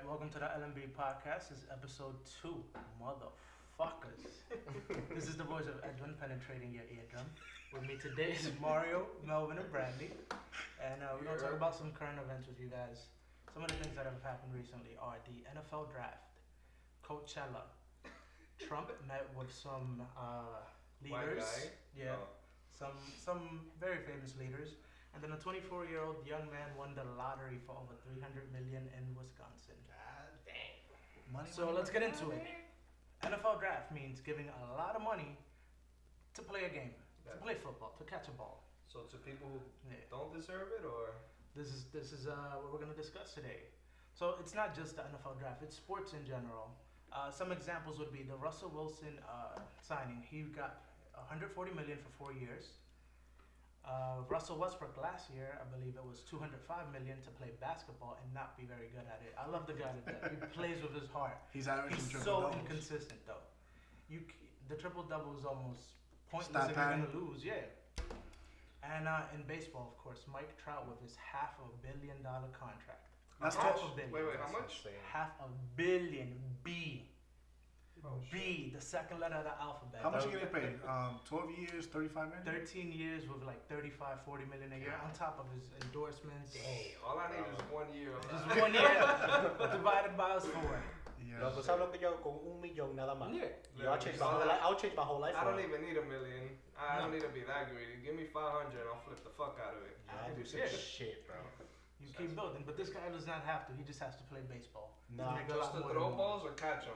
welcome to the LMB podcast. This is episode 2, motherfuckers. This is the voice of Edwin penetrating your eardrum. With me today is Mario, Melvin, and Bradley. And we're going to talk about some current events with you guys. Some of the things that have happened recently are the NFL draft, Coachella, Trump met with some leaders. Yeah, some very famous leaders. And then a 24-year-old young man won the lottery for over $300 million in Wisconsin. God damn. So let's get into it. NFL draft means giving a lot of money to play a game, to play football, to catch a ball. So to people who don't deserve it, or this is what we're gonna discuss today. So it's not just the NFL draft; it's sports in general. Some examples would be the Russell Wilson signing. He got $140 million for 4 years. Russell Westbrook last year, I believe it was $205 million to play basketball and not be very good at it. I love the guy to death. He plays with his heart. He's averaging He's so triple doubles. inconsistent though. The triple double is almost pointless if you're gonna lose. Yeah. And in baseball, of course, Mike Trout with his $500 million contract. That's $500 million. wait, how much? $500 million. B. Oh, B, the second letter of the alphabet. How much you getting paid? 12 years, 35 million? 13 years with like 35, 40 million a year on top of his endorsements. Dang, all I need is 1 year of Just that. 1 year divided by us 4. Yeah. No, pues hablo que yo con $1 million nada más. Yeah. Yo, I'll change my whole life. I don't around. even need $1 million. I don't need to be that greedy. Give me 500 and I'll flip the fuck out of it. I do some Yeah. shit, bro. You keep building, but this guy does not have to. He just has to play baseball. Nah, Make a Just lot to more throw than- balls or catch them.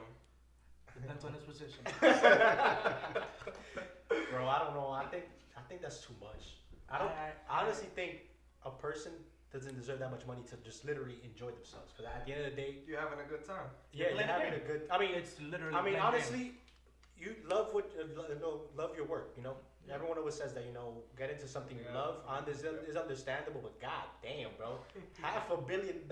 Depends on his position. Bro, I don't know. I think that's too much. I honestly think a person doesn't deserve that much money to just literally enjoy themselves. Because at the end of the day, You're having a good time. yeah, you're having a good. I mean, It's literally. I mean, playing honestly, you love what love your work. You know, everyone always says that. You know, get into something you love. Is understandable, but god damn, bro, $500 million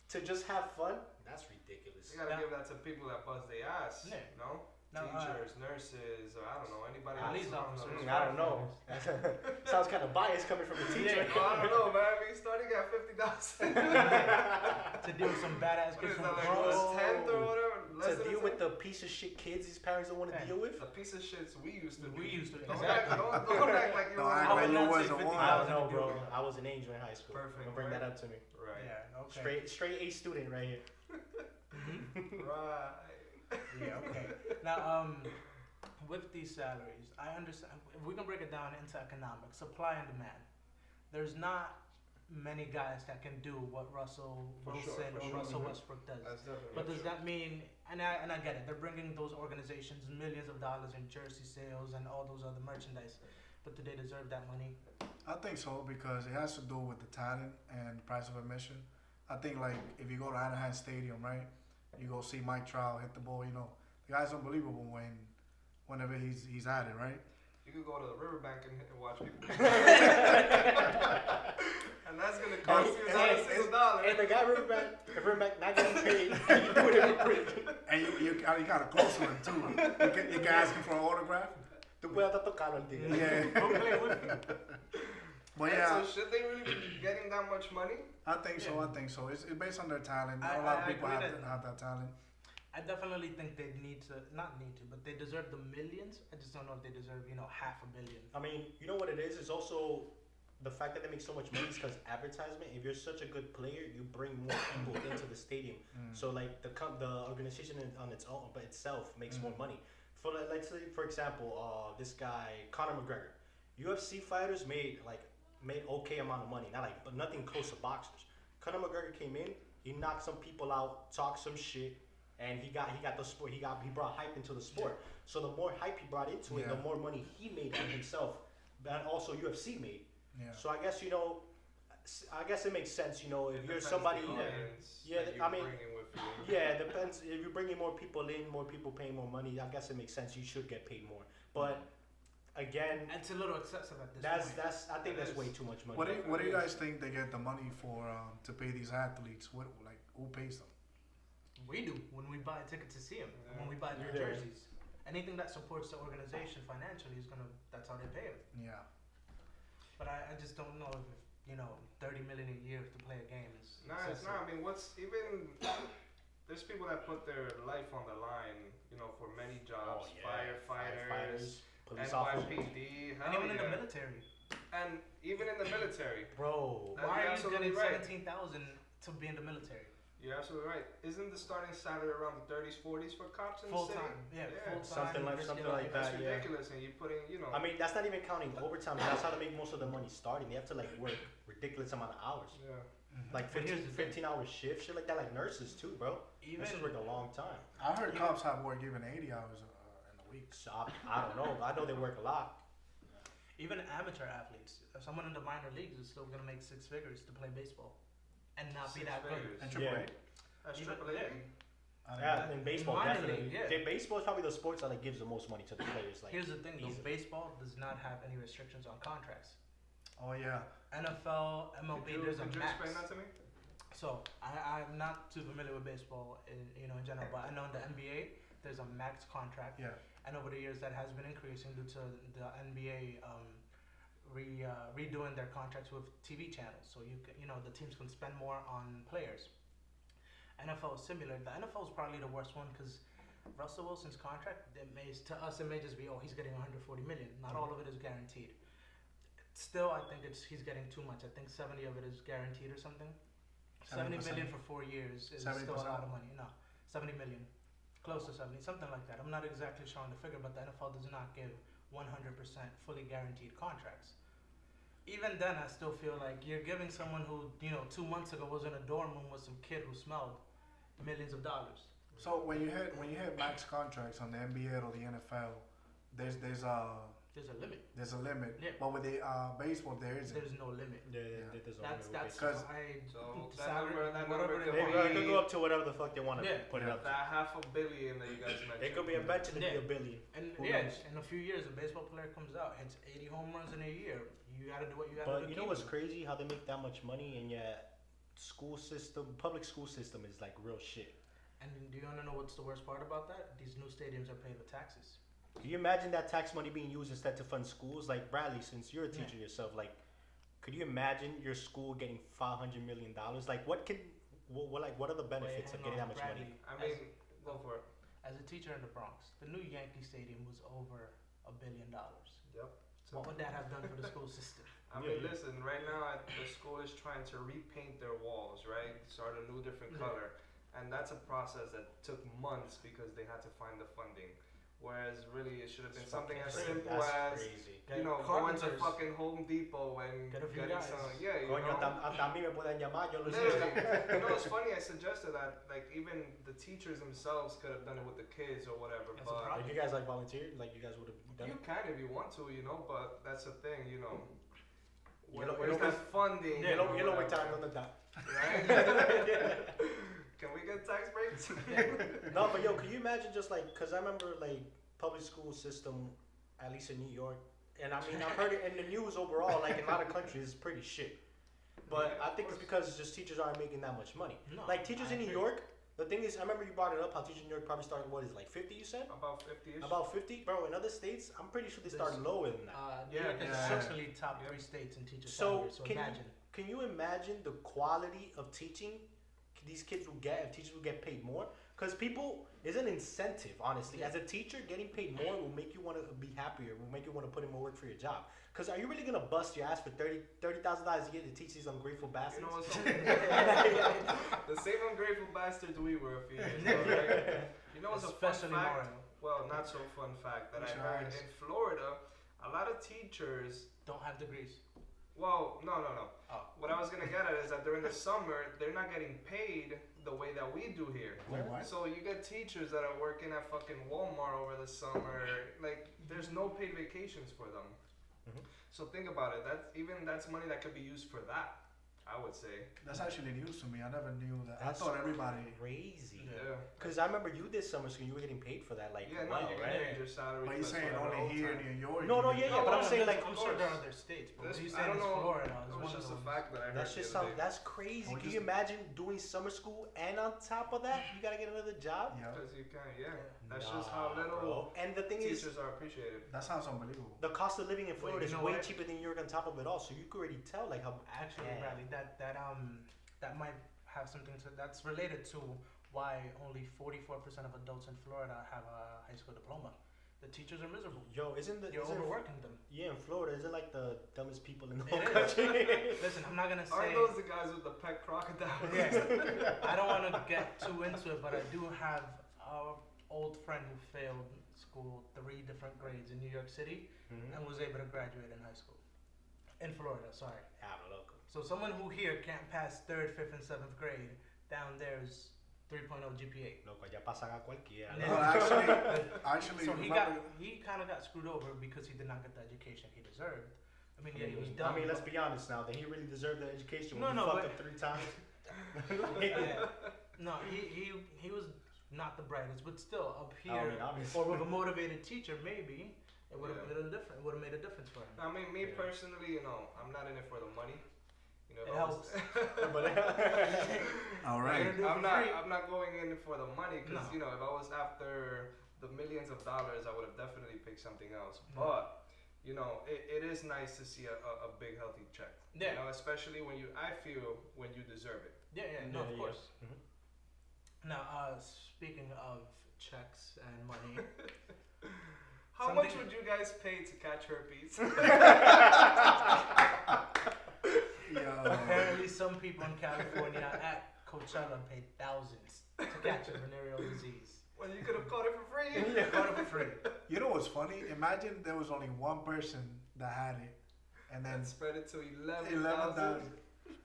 to just have fun. That's ridiculous. You gotta Now- give that to people that bust their ass. Yeah. You know? Now, Teachers, nurses, or I don't know, anybody Police else. officers. I don't know. Sounds kind of biased coming from a teacher. Well, I don't know, man. We starting at $50,000. to deal with some badass What kids is from that, like Bronx. a tenth or whatever? Less To than deal a with tenth? the piece of shit kids these parents don't want to Yeah. deal with. The piece of shits we used to be. We used to. Don't Exactly. don't act like you Don't were act I like would you not say wasn't 50,000 one. I don't to know, deal bro. with. I was an angel in high school. Perfect, Don't bring right? that up to me. Right. Yeah. Okay. Straight A student right here. Right. Yeah. Okay. Now, with these salaries, I understand. If we can break it down into economics, supply and demand. There's not many guys that can do what Russell Wilson or Russell Westbrook does. That's definitely But does true. that mean? And I get it. They're bringing those organizations millions of dollars in jersey sales and all those other merchandise. But do they deserve that money? I think so because it has to do with the talent and price of admission. I think like if you go to Anaheim Stadium, right, you go see Mike Trout hit the ball. You know, the guy's unbelievable whenever he's at it, right? You could go to the riverbank and watch people. And that's gonna cost you not a single dollar. And the guy Riverback not getting paid. You do it for free. And you got a close one too. You can ask him for an autograph. Tú puedes hasta tocarlo el tigre. Yeah. Go play with you. But And yeah, so should they really be getting that much money? I think so. I think so. It's based on their talent. I- Not a lot of I people agree have that talent. I definitely think they need to, not need to, but they deserve the millions. I just don't know if they deserve, $500 million. I mean, you know what it is? It's also the fact that they make so much money is because advertisement. If you're such a good player, you bring more people into the stadium. So like the organization on its own, but itself makes more money. For let's say, for example, this guy Conor McGregor, UFC fighters made okay amount of money, but nothing close to boxers. Conor McGregor came in, he knocked some people out, talked some shit. And he got the sport. He brought hype into the sport. So the more hype he brought into it, the more money he made on himself, and also UFC made. Yeah. So I guess it makes sense. If you're Depends somebody, the audience yeah, that I you're mean, bringing with you. yeah, it depends. If you're bringing more people in, more people paying more money, I guess it makes sense. You should get paid more. But again, It's a little excessive at this that's point. I think It that's is. way too much money. What do you guys think they get the money for to pay these athletes? Who pays them? We do when we buy a ticket to see them, Yeah. when we buy their Yeah. jerseys. Anything that supports the organization financially that's how they pay them. Yeah. But I just don't know if $30 million a year to play a game is Nah, it's not. I mean, there's people that put their life on the line, for many jobs. Firefighters, police officers. NYPD, and even in the military. And even in the military. Bro. Why are you absolutely getting right. 17,000 to be in the military? You're absolutely right. Isn't the starting salary around the 30s, 40s for cops in the Full city? time, full time. Something like That's that. Yeah. ridiculous, and you're putting, I mean, that's not even counting overtime. That's how to make most of the money starting. They have to work ridiculous amount of hours. Yeah. Like 15-hour shifts, shit like that. Like nurses too, bro. Nurses work a long time. I heard cops have work even 80 hours in a week. So I don't know. I know they work a lot. Even amateur athletes, if someone in the minor leagues is still gonna make six figures to play baseball, and not be that good. And Triple A. That's Even- Triple A. Yeah, in baseball, Minor definitely. league, yeah. Baseball is probably the sports that gives the most money to the players. Here's the thing, though. easily. Baseball does not have any restrictions on contracts. Oh yeah. NFL, MLB, there's a Could you max. explain that to me? So I'm not too familiar with baseball in general, but I know in the NBA there's a max contract, Yeah. and over the years that has been increasing due to the NBA redoing their contracts with TV channels. So the teams can spend more on players. NFL is similar. The NFL is probably the worst one because Russell Wilson's contract, to us it may just be, he's getting 140 million. Not all of it is guaranteed. Still, I think he's getting too much. I think 70 of it is guaranteed or something. 70 million for 4 years is 70%. still a lot of money. No, 70 million, close to 70, something like that. I'm not exactly sure on the figure, but the NFL does not give 100% fully guaranteed contracts. Even then, I still feel like you're giving someone who 2 months ago was in a dorm room with some kid who smelled millions of dollars. So when you hit max contracts on the NBA or the NFL, there's a limit. There's a limit. Yeah. But with the baseball, there isn't. There's no limit. Yeah. There's That's Because- why So the that salary, number whatever could they It want. could go up to whatever the fuck they want to Yeah. put it up to. That $500 million that you guys mentioned. It could be eventually be Yeah. $1 billion. And Who yeah, knows? in a few years, a baseball player comes out, hits 80 home runs in a year. You gotta do what you gotta do. But you know what's crazy? How they make that much money and yet public school system is like real shit. And do you wanna know what's the worst part about that? These new stadiums are paid with taxes. Can you imagine that tax money being used instead to fund schools? Like Bradley, since you're a teacher yourself, could you imagine your school getting $500 million? Like, what are the benefits of getting that much money? I mean, go for it. As a teacher in the Bronx, the new Yankee Stadium was over $1 billion. Yep. What would that have done for the school system? I mean, listen, right now the school is trying to repaint their walls, right? Start a new different color. And that's a process that took months because they had to find the funding. Whereas really it should have been something as simple as, crazy. going to Carpenters. fucking Home Depot and Get a few getting guys. some, you Coño, know. hasta a mí me pueden llamar, yo lo Literally, sé. it's funny. I suggested that, even the teachers themselves could have done it with the kids or whatever. As a But project. Like, you guys volunteered? Like, you guys would have done you it? can if you want to, But that's the thing, Yellow- Where's yellow that funding? Yeah, or yellow whatever, time, no that. Right? Can we get tax breaks? No, but can you imagine just because I remember public school system, at least in New York, and I mean I've heard it in the news overall, in a lot of countries, it's pretty shit. But Yeah, I think it's because just teachers aren't making that much money. No, Teachers I in New agree. York, the thing is, I remember you brought it up how teachers in New York probably started 50, you said? About 50-ish. About 50, bro. In other states, I'm pretty sure they start lower than that. New York is Yeah. certainly top 3 states in teacher So, salaries. So can imagine. Can you imagine the quality of teaching these kids will get if teachers will get paid more? Because it's an incentive, honestly. As a teacher, getting paid more will make you want to be happier, will make you want to put in more work for your job. Because are you really going to bust your ass for $30,000 a year to teach these ungrateful bastards? You know what's the same ungrateful bastards we were a few years ago, right? You know what's a fun Especially fact? Mario. Well, not so fun fact that I Which heard is? in Florida, a lot of teachers. Don't have degrees. Well, no. Oh. What I was gonna get at is that during the summer they're not getting paid the way that we do here. Wait, what? So you get teachers that are working at fucking Walmart over the summer. There's no paid vacations for them. Mhm. So think about it. That's money that could be used for that. I would say. That's actually news to me. I never knew that. That's I thought everybody. crazy. Yeah. Because I remember you did summer school. You were getting paid for that, like, Yeah, well, no, you right? get your salary. But you're plus saying whatever only here overtime. in New York. No, yeah, but I'm saying, like, I'm sure there are other states, but you I saying don't it's know. Florida is It one was of just a those. fact that I heard. That's just the other day. that's crazy. Or Can just- you imagine doing summer school and on top of that, you gotta get another job? Yeah, Because you can, yeah. Yeah. That's just how little bro. And the thing is, teachers are appreciated. that sounds unbelievable. the cost of living in Wait, Florida you is know way what? cheaper than New York on top of it all. So you could already tell, like, how. Actually, Yeah. Bradley, that might have something to that's related to why only 44% of adults in Florida have a high school diploma. The teachers are miserable. Yo, You're overworking them. Yeah, in Florida, isn't like the dumbest people in the It whole is. country? Listen, I'm not gonna say. Aren't those the guys with the pet crocodile? Yeah. I don't want to get too into it, but I do have an old friend who failed school 3 different grades in New York City and was able to graduate in high school. In Florida, sorry. Ah, loco. So someone who here can't pass 3rd, 5th, and 7th grade, down there is 3.0 GPA. Loco, ya pasan a cualquiera. Yeah. Well, actually, So remember, he kind of got screwed over because he did not get the education he deserved. I mean, yeah, he was dumb. I mean, let's be honest now. Did he really deserve the education when No, he but- fucked up 3 times? Yeah. No, he was not the brightest, but still up I here, mean, obviously. or with a motivated teacher, maybe it would have Yeah. been different. It would have made a difference for him. I mean, me Yeah. personally, I'm not in it for the money. You know, It if I was- all right. I'm not going in for the money because No. if I was after the millions of dollars, I would have definitely picked something else. No. But it is nice to see a big healthy check. Yeah. Especially when I feel when you deserve it. Yeah, no, Yeah, of course. Mhm. Now, speaking of checks and money, How Something- much would you guys pay to catch herpes? Yo. apparently some people in California at Coachella paid thousands to catch a venereal disease. Well, you could have caught it for free. Got it for free. You know what's funny? Imagine there was only one person that had it, and then And spread it to 11,000. 11,000,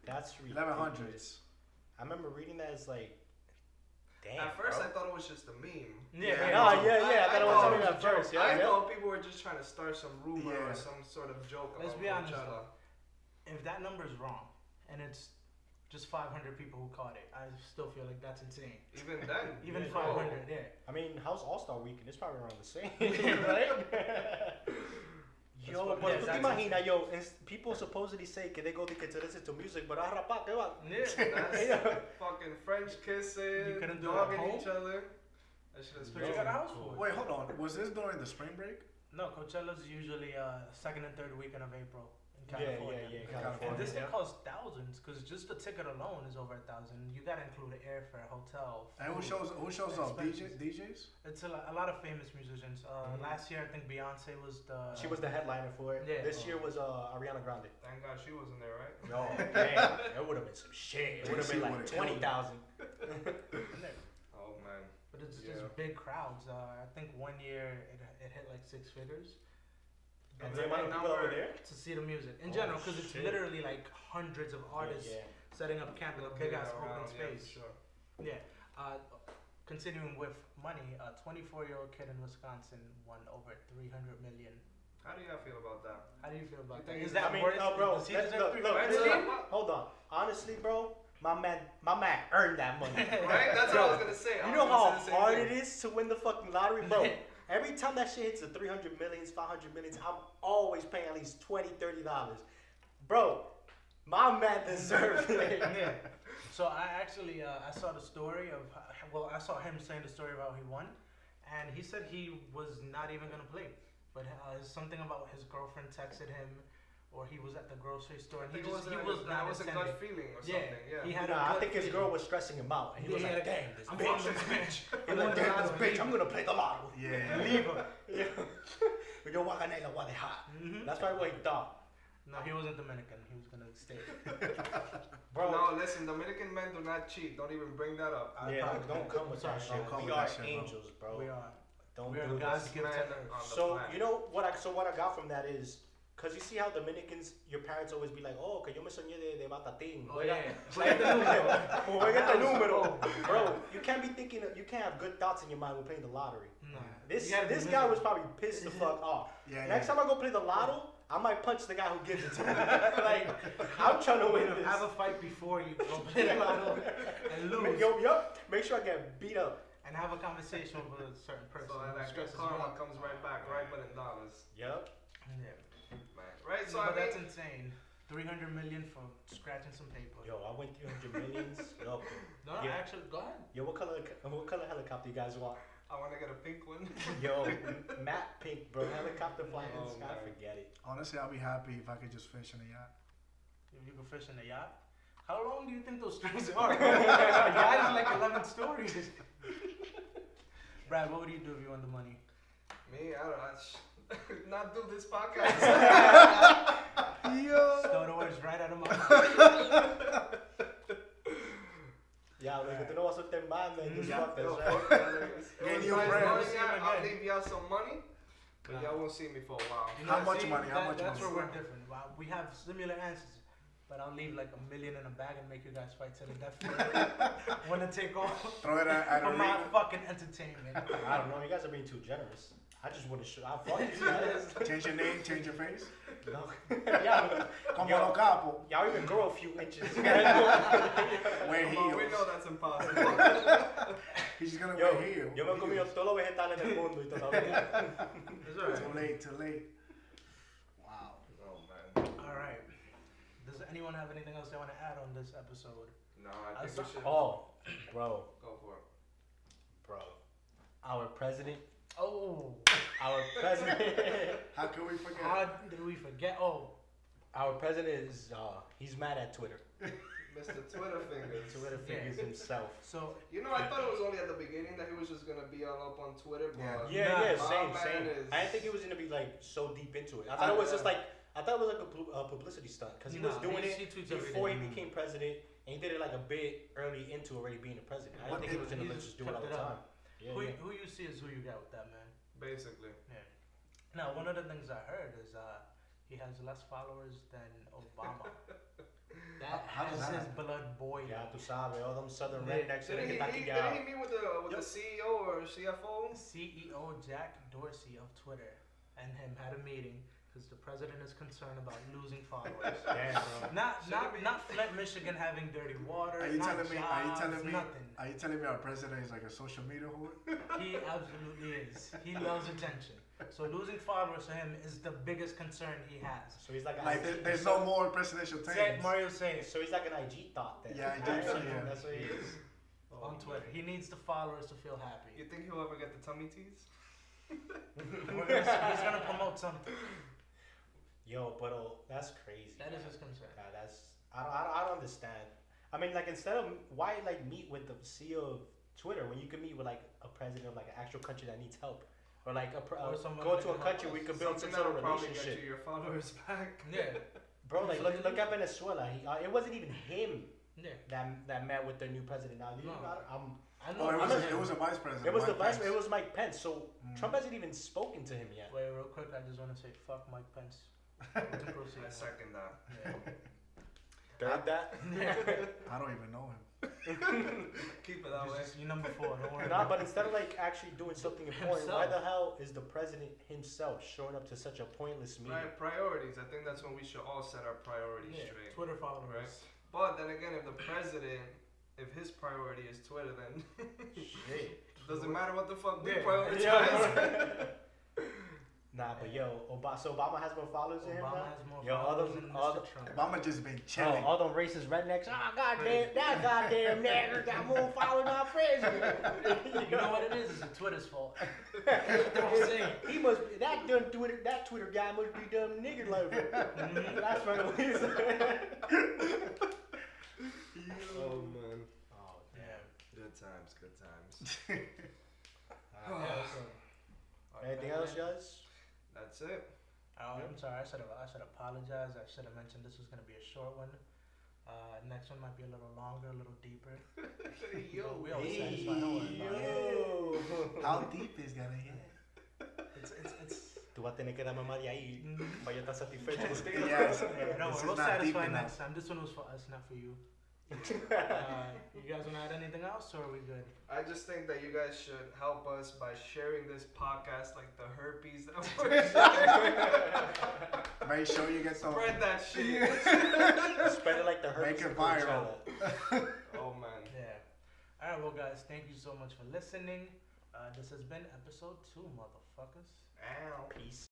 That's ridiculous. 1100s. I remember reading that as like, damn. At first, bro. I thought it was just a meme. Yeah, Yeah. Yeah. I thought it was I something thought at first. Yeah, I yeah. thought people were just trying to start some rumor Yeah. or some sort of joke Let's about be honest, Coachella. If that number's wrong, and it's just 500 people who caught it, I still feel like that's insane. Even then. Even Yeah. 500, yeah. I mean, how's All Star Weekend? It's probably around the same, right? Yo, funny. but Yeah, tú te that's imaginas, yo, people supposedly say que they go to listen to music, but ah, rapaz, ¿qué va? Yeah. That's fucking French kissing, You couldn't do it at dogging home? each other. That shit is But you crazy. got a house full. Wait, hold on. Was this during the spring break? No, Coachella's usually 2nd and 3rd weekend of April in Yeah, California. yeah, California. And California. this yeah. thing costs thousands because just the ticket alone is over 1,000. You gotta include the airfare, hotel. And who food. shows up? Expenses. DJs? It's a lot of famous musicians. Mhm. Last year, I think Beyonce was the. She was the headliner for it. Yeah. This year was Ariana Grande. Thank God she wasn't there, right? No, damn, it would have been some shit. It would have She been like would've killed 20,000. in there. Oh man. But it's Yeah. just big crowds. I think one year it hit like 6 figures. And And the then amount of now people over we're- there. To see the music in Oh, general, because it's shit. literally like hundreds of artists Yeah. setting up camp in a big ass Looking open around, yeah, for space. sure. Yeah. Continuing with money, a 24-year-old kid in Wisconsin won over 300 million. How do y'all feel about that? How do you feel about You that? think Is it's- that I mean, worth? no, bro. Does he let's- deserve look, 300 look, million? hold on. Honestly, bro, my man earned that money. Right? That's what I was gonna say. I You was know gonna how say the same hard thing. it is to win the fucking lottery, bro. Every time that shit hits the 300 millions, 500 millions, I'm always paying at least $20, $30. Bro, my man deserves it. Yeah. So I actually I saw the story of I saw him saying the story of how he won, and he said he was not even gonna play, but something about his girlfriend texted him, or he was at the grocery store and I he think was not that was a intending. gut feeling or Yeah, something. Yeah. he had Nah, a I gut think his feeling. girl was stressing him out. And he was Yeah, like, yeah. damn, this I'm bitch. on this bitch. He's like, damn, this bitch, I'm going to play the lotto. Yeah. Leave her. Yo voy a ganar la voy a dejar. Mhm. That's probably what he thought. No, he wasn't Dominican. He was gonna stay. Bro, No, listen, Dominican men do not cheat. Don't even bring that up. yeah, don't come with that Sorry, shit. don't come We with are that shit, bro. angels, bro. We are. Don't We are do God's this. gift to Man earth. on the So planet. you know what I got from that is, cause you see how Dominicans, your parents always be like, oh, que yo me soñé de batatín. Oh yeah. Juega este número. Oh. Bro, you can't be thinking, you can't have good thoughts in your mind when playing the lottery. No. This You gotta be guy was miserable. probably pissed the fuck off. Yeah. Next time I go play the lotto, I might punch the guy who gives it to me. Like, I'm trying to win this. Have a fight before you go play the lotto and lose. Make sure I get beat up. And have a conversation with a certain person. So that Stresses you karma out. comes right back, right? But in dollars. Yep. Yeah. Man. Right? So But I mean, that's insane. 300 million for scratching some paper. Yo, I went 300 millions. Loco. No, Yeah. actually, go ahead. Yo, what color helicopter you guys want? I want to get a pink one. Yo, matte pink, bro. Helicopter flying in Oh, the sky. man. Forget it. Honestly, I'll be happy if I could just fish in a yacht. If you can fish in a yacht. How long do you think those strings are? A yacht is like 11 stories. Brad, what would you do if you won the money? Me, I don't know. Not do this podcast. Yo. Stole the words right out of my mouth. Yeah, like, tú no vas a soltar más, man. Just Yeah. fuck this, Yo, right? fuck that, niggas. Gain If new you guys friends. know See me, him I'll again. leave y'all some money, but Nah. y'all won't see me for a while. You How know, much see, money? How much That's money? where we're different. Wow, we have similar answers, but I'll leave like $1 million in a bag and make you guys fight to the death. Want to take off Throw it at for a my ring. fucking entertainment? I don't know. You guys are being too generous. I just want to show. I fuck you guys. Change your name, change your face. No. Yeah. Como Yo. lo capo. Y'all even grow a few inches. Wear Come on, we heels. know that's impossible. He's gonna Yo, wear heels. yo me he comido todos los vegetales del mundo y todavía. It's alright. Too late, too late. Wow. Oh man. Alright. Does anyone have anything else they want to add on this episode? No, I think we should Oh, bro, go for it. bro. Our president. Oh, Our president. How can we forget? how did we forget? Oh, Our president is. He's mad at Twitter. Mr. Twitter Fingers. Twitter figures himself. so You know, I thought it was only at the beginning that he was just gonna be all up on Twitter, but Yeah. Yeah, Nah, same, my same. man is- I didn't think he was gonna be like so deep into it. I thought it was just like a publicity stunt because he was Nah, doing he it tweets before he everything. became president, and he did it like a bit early into already being a president. I What didn't think he was did- gonna he just just do it all kept the it up. time. Yeah, who, yeah. who you see is who you got with that man. basically. Now, one of the things I heard is he has less followers than Obama. That How does has that his happen? blood boiling. Yeah, tú sabes, all them southern Yeah. rednecks that Didn't he, get meet, taquillado. didn't he meet with the CEO or CFO? CEO Jack Dorsey of Twitter and him had a meeting because the president is concerned about losing followers. Damn, bro. Not Flint, Michigan having dirty water. Are you not telling me? jobs, Are you telling me? Nothing. Are you telling me our president is like a social media whore? He absolutely is. He loves attention. So losing followers for him is the biggest concern he has. So he's like an Like IG there's no more presidential Say, things. Mario say it So he's like an IG thought then. Yeah, IG Right? thought, yeah. That's what he is. on Twitter. He needs the followers to feel happy. You think he'll ever get the tummy teas? He's gonna promote something. Yo, but that's crazy. That is man. his concern. Yeah, I don't understand. I mean, like instead of why like meet with the CEO of Twitter when you can meet with like a president of like an actual country that needs help, or like Or someone go that to a can country help where you us. can build some Something sort of that'll probably get relationship. you your followers back. Yeah. Bro, like look at Venezuela. It wasn't even him Yeah. that met with their new president. Now, No. I Oh, know. it was a vice president. it was the Mike vice. Pence. It was Mike Pence. So Mm. Trump hasn't even spoken to him yet. Wait, real quick. I just want to say, fuck Mike Pence. To proceed. I second that. Yeah. Heard that? I don't even know him. Keep it that way. You're number 4. Don't worry. Nah, but instead of like actually doing something important, why Himself. the hell is the president himself showing up to such a pointless meeting? Priorities. I think that's when we should all set our priorities Yeah. straight. Twitter followers. Right. But then again, if the president, if his priority is Twitter, then Shit. it doesn't matter what the fuck we Yeah. prioritize. Yeah. Nah, but yo, so Obama has more followers than him Obama now? has more Yo, followers other- than other- Mr. Trump. Obama just been Oh, chilling. all them racist rednecks. Ah, goddamn, that goddamn nigger got more followers than our president. You know what it is? It's Twitter's fault. That's what I'm saying. He must be that Twitter guy must be dumb nigger lover. That's what it is. Oh man. Oh Yeah. Good times. Good times. Yeah, so- Anything else, guys? That's it. I'm sorry. I should apologize. I should have mentioned this was gonna be a short one. Next one might be a little longer, a little deeper. Yo. We always satisfy. Don't worry about it. How deep is gonna get? It's. Tú vas a tener que darme más de ahí para yo estar satisfecho. Yes. Yeah, don't This worry. We'll is not deep satisfy enough. next time. This one was for us, not for you. You guys want to add anything else, or are we good? I just think that you guys should help us by sharing this podcast like the herpes that we're sharing. Make sure you get some. Spread that shit. Spread it like the herpes. Make it viral. Oh man. Yeah. All right, well, guys, thank you so much for listening. This has been episode 2, motherfuckers. Ow. Peace.